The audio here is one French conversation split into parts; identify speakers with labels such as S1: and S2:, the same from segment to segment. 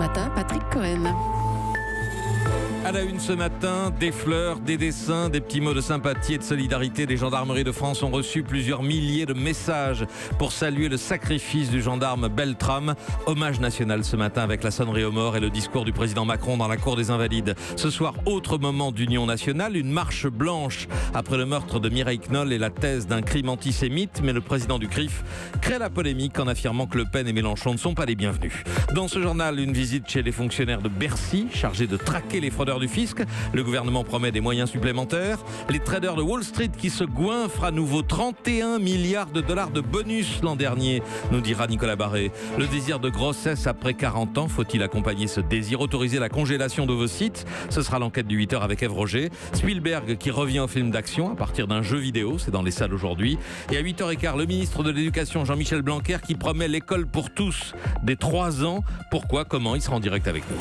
S1: matin, Patrick Cohen.
S2: À la une ce matin, des fleurs, des dessins, des petits mots de sympathie et de solidarité. Les gendarmeries de France ont reçu plusieurs milliers de messages pour saluer le sacrifice du gendarme Beltrame. Hommage national ce matin avec la sonnerie aux morts et le discours du président Macron dans la cour des Invalides. Ce soir, autre moment d'union nationale, une marche blanche après le meurtre de Mireille Knoll et la thèse d'un crime antisémite. Mais le président du CRIF crée la polémique en affirmant que Le Pen et Mélenchon ne sont pas les bienvenus. Dans ce journal, une visite chez les fonctionnaires de Bercy, chargés de traquer les fraudeurs du fisc. Le gouvernement promet des moyens supplémentaires. Les traders de Wall Street qui se goinfrent à nouveau. 31 milliards de dollars de bonus l'an dernier, nous dira Nicolas Barré. Le désir de grossesse après 40 ans, faut-il accompagner ce désir? Autoriser la congélation d'ovocytes? Ce sera l'enquête du 8h avec Ève Roger. Spielberg qui revient au film d'action à partir d'un jeu vidéo, c'est dans les salles aujourd'hui. Et à 8h15, le ministre de l'Éducation Jean-Michel Blanquer qui promet l'école pour tous dès 3 ans. Pourquoi? Comment? Il sera en direct avec nous.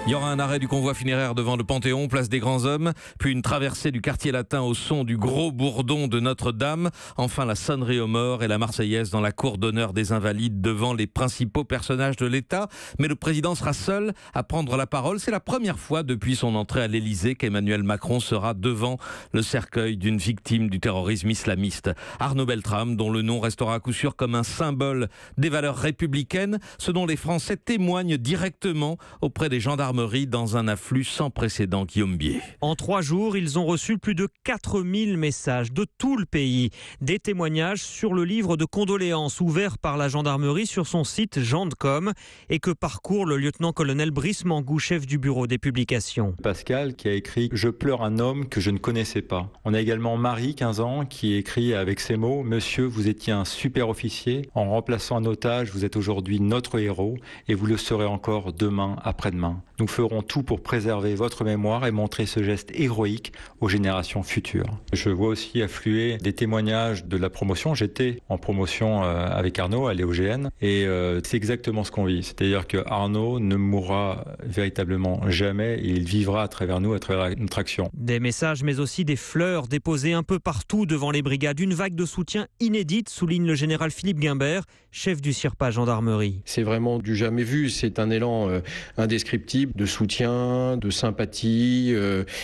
S2: Il y aura un arrêt du convoi funéraire devant le Panthéon, place des Grands Hommes, puis une traversée du quartier latin au son du gros bourdon de Notre-Dame, enfin la sonnerie aux morts et la Marseillaise dans la cour d'honneur des Invalides devant les principaux personnages de l'État. Mais le président sera seul à prendre la parole. C'est la première fois depuis son entrée à l'Élysée qu'Emmanuel Macron sera devant le cercueil d'une victime du terrorisme islamiste. Arnaud Beltrame, dont le nom restera à coup sûr comme un symbole des valeurs républicaines, ce dont les Français témoignent directement auprès des gendarmes dans un afflux sans précédent. Guillaume Bier.
S3: En 3 jours, ils ont reçu plus de 4000 messages de tout le pays. Des témoignages sur le livre de condoléances ouvert par la gendarmerie sur son site Gendcom et que parcourt le lieutenant-colonel Brice Mangou, chef du bureau des publications.
S4: Pascal qui a écrit « Je pleure un homme que je ne connaissais pas ». On a également Marie, 15 ans, qui écrit avec ces mots « Monsieur, vous étiez un super officier. En remplaçant un otage, vous êtes aujourd'hui notre héros et vous le serez encore demain, après-demain. Nous ferons tout pour préserver votre mémoire et montrer ce geste héroïque aux générations futures. » Je vois aussi affluer des témoignages de la promotion. J'étais en promotion avec Arnaud à l'EOGN et c'est exactement ce qu'on vit. C'est-à-dire que Arnaud ne mourra véritablement jamais et il vivra à travers nous, à travers notre action.
S3: Des messages mais aussi des fleurs déposées un peu partout devant les brigades. Une vague de soutien inédite, souligne le général Philippe Guimbert, chef du CIRPA gendarmerie.
S5: C'est vraiment du jamais vu. C'est un élan indescriptible de soutien, de sympathie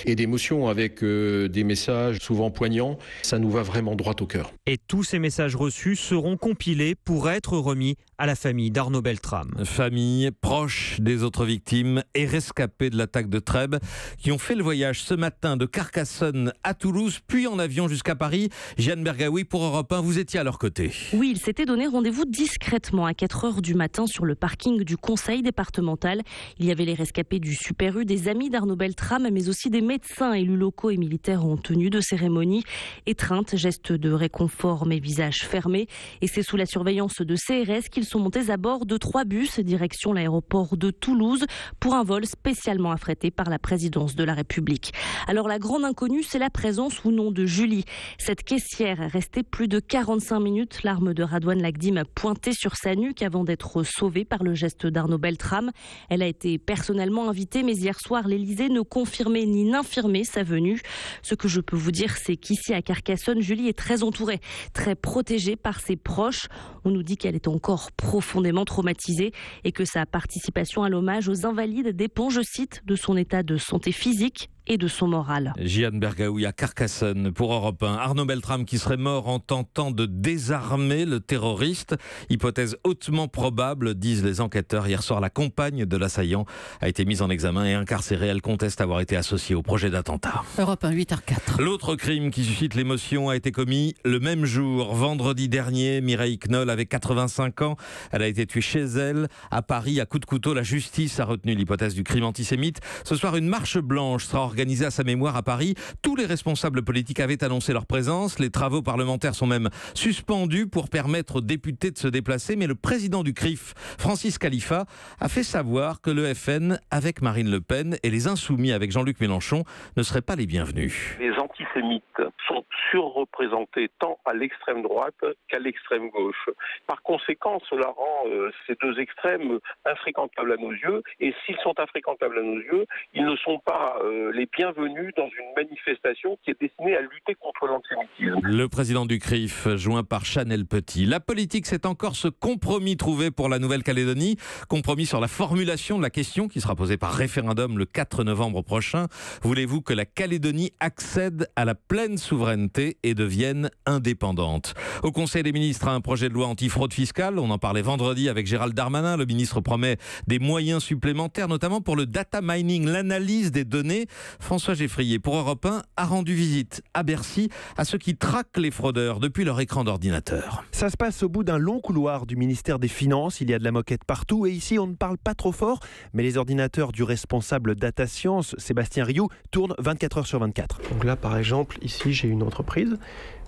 S5: et d'émotion avec des messages souvent poignants. Ça nous va vraiment droit au cœur.
S3: Et tous ces messages reçus seront compilés pour être remis à la famille d'Arnaud Beltrame.
S2: Famille, proches des autres victimes et rescapés de l'attaque de Trèbes qui ont fait le voyage ce matin de Carcassonne à Toulouse, puis en avion jusqu'à Paris. Jeanne Bergaoui pour Europe 1, vous étiez à leur côté.
S6: Oui, ils s'étaient donné rendez-vous discrètement à 4h du matin sur le parking du conseil départemental. Il y avait les rescapés du Super U, des amis d'Arnaud Beltrame, mais aussi des médecins, élus locaux et militaires en tenue de cérémonie. Étreintes, gestes de réconfort mais visages fermés. Et c'est sous la surveillance de CRS qu'ils sont montés à bord de 3 bus direction l'aéroport de Toulouse pour un vol spécialement affrété par la présidence de la République. Alors la grande inconnue, c'est la présence ou non de Julie. Cette caissière est restée plus de 45 minutes, l'arme de Radouane Lagdim pointée sur sa nuque avant d'être sauvée par le geste d'Arnaud Beltrame. Elle a été personnellement invitée, mais hier soir, l'Élysée ne confirmait ni n'infirmait sa venue. Ce que je peux vous dire, c'est qu'ici à Carcassonne, Julie est très entourée, très protégée par ses proches. On nous dit qu'elle est encore profondément traumatisée et que sa participation à l'hommage aux Invalides dépend, je cite, de son état de santé physique et de son moral.
S2: Jeanne Bergaoui à Carcassonne pour Europe 1. Arnaud Beltrame qui serait mort en tentant de désarmer le terroriste. Hypothèse hautement probable, disent les enquêteurs. Hier soir, la compagne de l'assaillant a été mise en examen et incarcérée. Elle conteste avoir été associée au projet d'attentat.
S1: Europe 1, 8h04.
S2: L'autre crime qui suscite l'émotion a été commis le même jour. Vendredi dernier, Mireille Knoll avait 85 ans. Elle a été tuée chez elle, à Paris, à coups de couteau. La justice a retenu l'hypothèse du crime antisémite. Ce soir, une marche blanche sera organisée à sa mémoire à Paris. Tous les responsables politiques avaient annoncé leur présence. Les travaux parlementaires sont même suspendus pour permettre aux députés de se déplacer. Mais le président du CRIF, Francis Khalifa, a fait savoir que le FN, avec Marine Le Pen, et les Insoumis, avec Jean-Luc Mélenchon, ne seraient pas les bienvenus.
S7: Les antisémites sont surreprésentés tant à l'extrême droite qu'à l'extrême gauche. Par conséquent, cela rend ces deux extrêmes infréquentables à nos yeux. Et s'ils sont infréquentables à nos yeux, ils ne sont pas les les bienvenus dans une manifestation qui est destinée à lutter contre l'antisémitisme.
S2: Le président du CRIF, joint par Chanel Petit. La politique, c'est encore ce compromis trouvé pour la Nouvelle-Calédonie. Compromis sur la formulation de la question qui sera posée par référendum le 4 novembre prochain. Voulez-vous que la Calédonie accède à la pleine souveraineté et devienne indépendante? Au Conseil des ministres, un projet de loi anti-fraude fiscale. On en parlait vendredi avec Gérald Darmanin. Le ministre promet des moyens supplémentaires, notamment pour le data mining, l'analyse des données. François Geffrier, pour Europe 1, a rendu visite à Bercy à ceux qui traquent les fraudeurs depuis leur écran d'ordinateur.
S8: Ça se passe au bout d'un long couloir du ministère des Finances. Il y a de la moquette partout et ici on ne parle pas trop fort, mais les ordinateurs du responsable Data Science, Sébastien Rioux, tournent 24 heures sur 24.
S9: Donc là par exemple, ici j'ai une entreprise.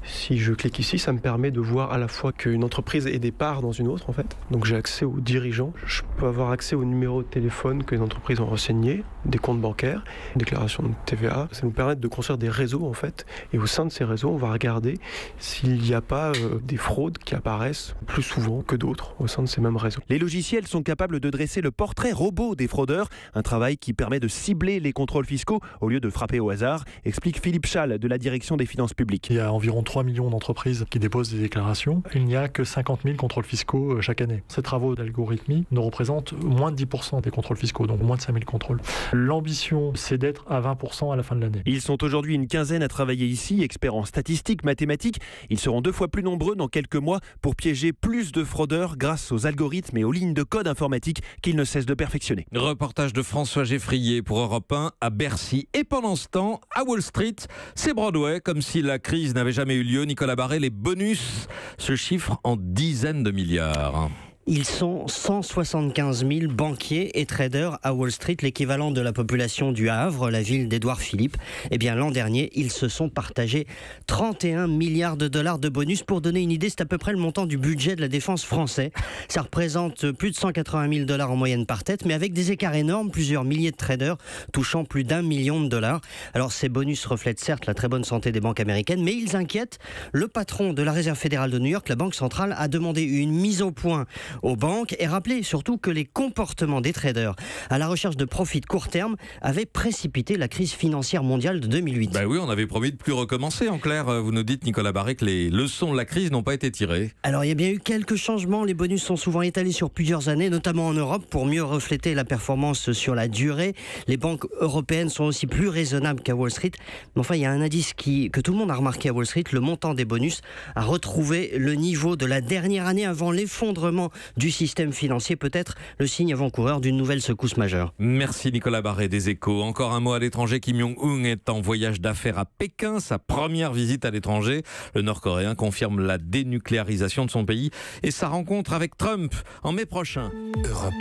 S9: Si je clique ici, ça me permet de voir à la fois qu'une entreprise ait des parts dans une autre en fait. Donc j'ai accès aux dirigeants, je peux avoir accès aux numéros de téléphone que les entreprises ont renseignés, des comptes bancaires, déclaration de TVA. Ça nous permet de construire des réseaux en fait. Et au sein de ces réseaux, on va regarder s'il n'y a pas des fraudes qui apparaissent plus souvent que d'autres au sein de ces mêmes réseaux.
S8: Les logiciels sont capables de dresser le portrait robot des fraudeurs, un travail qui permet de cibler les contrôles fiscaux au lieu de frapper au hasard, explique Philippe Schall de la direction des finances publiques.
S10: Il y a environ 3 millions d'entreprises qui déposent des déclarations. Il n'y a que 50 000 contrôles fiscaux chaque année. Ces travaux d'algorithmie ne représentent moins de 10% des contrôles fiscaux, donc moins de 5 000 contrôles. L'ambition, c'est d'être à 20% à la fin de l'année.
S8: Ils sont aujourd'hui une quinzaine à travailler ici, experts en statistiques, mathématiques. Ils seront 2 fois plus nombreux dans quelques mois pour piéger plus de fraudeurs grâce aux algorithmes et aux lignes de code informatique qu'ils ne cessent de perfectionner.
S2: Reportage de François Geffrier pour Europe 1 à Bercy. Et pendant ce temps, à Wall Street, c'est Broadway, comme si la crise n'avait jamais eu lieu. Nicolas Barré, les bonus se chiffrent en dizaines de milliards.
S11: Ils sont 175 000 banquiers et traders à Wall Street, l'équivalent de la population du Havre, la ville d'Édouard Philippe. Eh bien, l'an dernier, ils se sont partagés 31 milliards de dollars de bonus. Pour donner une idée, c'est à peu près le montant du budget de la défense français. Ça représente plus de 180 000 dollars en moyenne par tête, mais avec des écarts énormes, plusieurs milliers de traders touchant plus d'1 million de dollars. Alors, ces bonus reflètent certes la très bonne santé des banques américaines, mais ils inquiètent le patron de la Réserve fédérale de New York. La Banque centrale a demandé une mise au point aux banques et rappelé surtout que les comportements des traders à la recherche de profits de court terme avaient précipité la crise financière mondiale de 2008.
S2: Ben oui, on avait promis de plus recommencer. En clair, vous nous dites, Nicolas Barré, que les leçons de la crise n'ont pas été tirées.
S11: Alors, il y a bien eu quelques changements. Les bonus sont souvent étalés sur plusieurs années, notamment en Europe, pour mieux refléter la performance sur la durée. Les banques européennes sont aussi plus raisonnables qu'à Wall Street. Mais enfin, il y a un indice que tout le monde a remarqué à Wall Street. Le montant des bonus a retrouvé le niveau de la dernière année avant l'effondrement du système financier, peut-être le signe avant-coureur d'une nouvelle secousse majeure.
S2: Merci Nicolas Barré des Échos. Encore un mot à l'étranger. Kim Jong-un est en voyage d'affaires à Pékin, sa première visite à l'étranger. Le Nord-Coréen confirme la dénucléarisation de son pays et sa rencontre avec Trump en mai prochain.
S1: Europe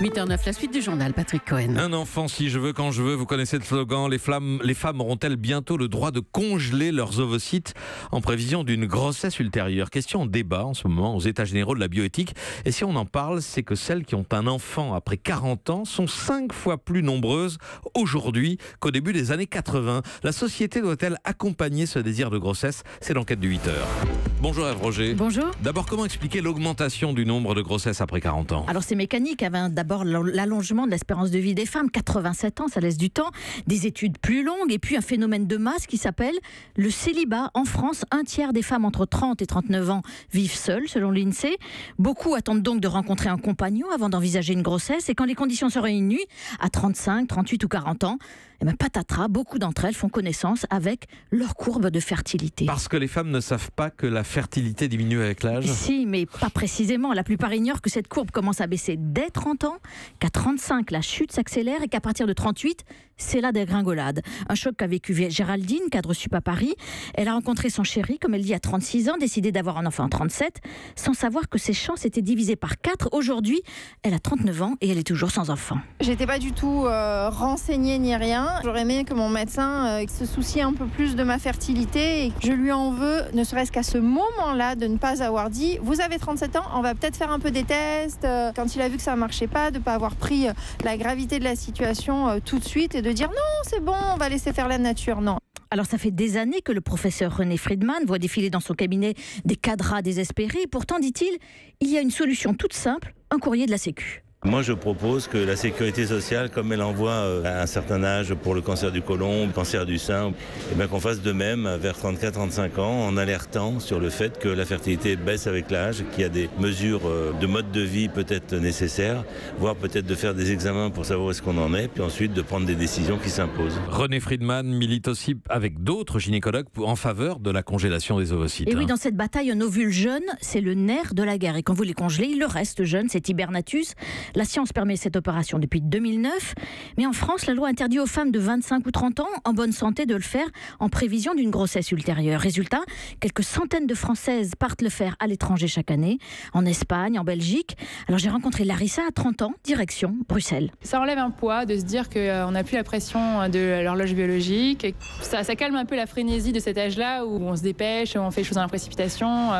S1: 1. 8h09, la suite du journal, Patrick Cohen.
S2: Un enfant si je veux, quand je veux. Vous connaissez le slogan. Les femmes auront-elles bientôt le droit de congeler leurs ovocytes en prévision d'une grossesse ultérieure? Question en débat en ce moment aux États généraux de la bioéthique. Et si on en parle, c'est que celles qui ont un enfant après 40 ans sont 5 fois plus nombreuses aujourd'hui qu'au début des années 80. La société doit-elle accompagner ce désir de grossesse? C'est l'enquête de 8h. Bonjour Ève Roger.
S12: Bonjour.
S2: D'abord, comment expliquer l'augmentation du nombre de grossesses après 40 ans?
S12: Alors c'est mécanique. D'abord l'allongement de l'espérance de vie des femmes, 87 ans, ça laisse du temps, des études plus longues et puis un phénomène de masse qui s'appelle le célibat. En France, 1/3 des femmes entre 30 et 39 ans vivent seules, selon l'INSEE. Beaucoup attendent donc de rencontrer un compagnon avant d'envisager une grossesse et quand les conditions se réunissent, à 35, 38 ou 40 ans, patatras, beaucoup d'entre elles font connaissance avec leur courbe de fertilité.
S2: Parce que les femmes ne savent pas que la fertilité diminue avec l'âge?
S12: Si, mais pas précisément. La plupart ignorent que cette courbe commence à baisser dès 30 ans, qu'à 35, la chute s'accélère et qu'à partir de 38, c'est la dégringolade. Un choc qu'a vécu Géraldine, cadre sup à Paris. Elle a rencontré son chéri, comme elle dit, à 36 ans, décidé d'avoir un enfant à 37, sans savoir que ses chances étaient divisées par 4. Aujourd'hui, elle a 39 ans et elle est toujours sans enfant.
S13: J'étais pas du tout renseignée ni rien. J'aurais aimé que mon médecin se soucie un peu plus de ma fertilité et je lui en veux, ne serait-ce qu'à ce moment-là, de ne pas avoir dit « Vous avez 37 ans, on va peut-être faire un peu des tests ». Quand il a vu que ça ne marchait pas, de ne pas avoir pris la gravité de la situation tout de suite et de dire « Non, c'est bon, on va laisser faire la nature ». Non.
S12: Alors ça fait des années que le professeur René Friedman voit défiler dans son cabinet des cadras désespérés. Pourtant, dit-il, il y a une solution toute simple, un courrier de la Sécu.
S14: Moi, je propose que la sécurité sociale, comme elle envoie à un certain âge pour le cancer du côlon, le cancer du sein, eh bien qu'on fasse de même vers 34-35 ans en alertant sur le fait que la fertilité baisse avec l'âge, qu'il y a des mesures de mode de vie peut-être nécessaires, voire peut-être de faire des examens pour savoir où est-ce qu'on en est, puis ensuite de prendre des décisions qui s'imposent.
S2: René Friedman milite aussi avec d'autres gynécologues en faveur de la congélation des ovocytes.
S12: Et oui, dans cette bataille, un ovule jeune, c'est le nerf de la guerre. Et quand vous les congelez, il le reste jeune, c'est hibernatus. La science permet cette opération depuis 2009. Mais en France, la loi interdit aux femmes de 25 ou 30 ans en bonne santé de le faire en prévision d'une grossesse ultérieure. Résultat, quelques centaines de Françaises partent le faire à l'étranger chaque année, en Espagne, en Belgique. Alors j'ai rencontré Larissa à 30 ans, direction Bruxelles.
S15: Ça enlève un poids de se dire qu'on n'a plus la pression de l'horloge biologique. Ça calme un peu la frénésie de cet âge-là où on se dépêche, on fait les choses dans la précipitation.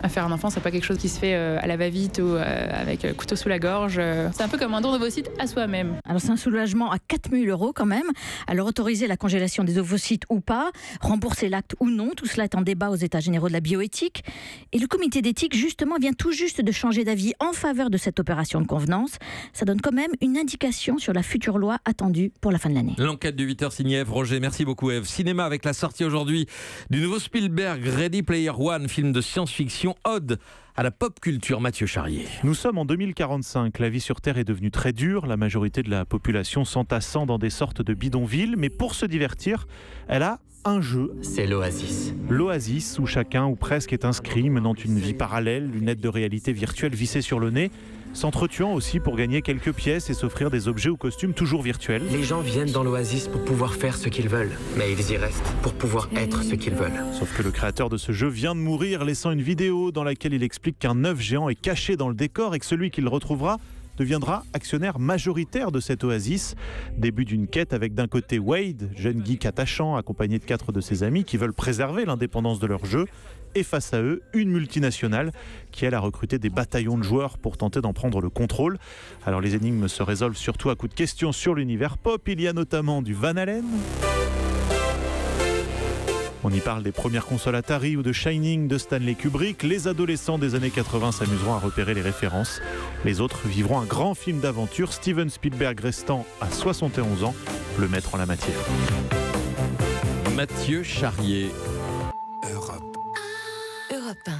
S15: Faire un enfant, c'est pas quelque chose qui se fait à la va-vite ou avec le couteau sous la gorge. C'est un peu comme un don d'ovocytes à soi-même.
S12: Alors c'est un soulagement à 4 000 € quand même. Alors autoriser la congélation des ovocytes ou pas, rembourser l'acte ou non, tout cela est en débat aux États généraux de la bioéthique. Et le comité d'éthique justement vient tout juste de changer d'avis en faveur de cette opération de convenance. Ça donne quand même une indication sur la future loi attendue pour la fin de l'année.
S2: L'enquête du 8h signée Ève Roger. Merci beaucoup Ève. Cinéma avec la sortie aujourd'hui du nouveau Spielberg Ready Player One, film de science-fiction, ode à la pop culture. Mathieu Charrier.
S8: Nous sommes en 2045. La vie sur Terre est devenue très dure. La majorité de la population s'entassant dans des sortes de bidonvilles. Mais pour se divertir, elle a un jeu.
S16: C'est l'Oasis.
S8: L'Oasis, où chacun ou presque est inscrit, menant une vie parallèle, lunettes de réalité virtuelle vissées sur le nez, s'entretuant aussi pour gagner quelques pièces et s'offrir des objets ou costumes toujours virtuels.
S16: Les gens viennent dans l'Oasis pour pouvoir faire ce qu'ils veulent, mais ils y restent pour pouvoir être ce qu'ils veulent.
S8: Sauf que le créateur de ce jeu vient de mourir, laissant une vidéo dans laquelle il explique qu'un œuf géant est caché dans le décor et que celui qui le retrouvera deviendra actionnaire majoritaire de cette oasis. Début d'une quête avec d'un côté Wade, jeune geek attachant, accompagné de 4 de ses amis qui veulent préserver l'indépendance de leur jeu. Et face à eux, une multinationale qui, elle, a recruté des bataillons de joueurs pour tenter d'en prendre le contrôle. Alors les énigmes se résolvent surtout à coups de questions sur l'univers pop. Il y a notamment du Van Halen. On y parle des premières consoles Atari ou de Shining de Stanley Kubrick. Les adolescents des années 80 s'amuseront à repérer les références. Les autres vivront un grand film d'aventure, Steven Spielberg restant à 71 ans, le maître en la matière.
S2: Mathieu Charrier.
S17: Europe 1.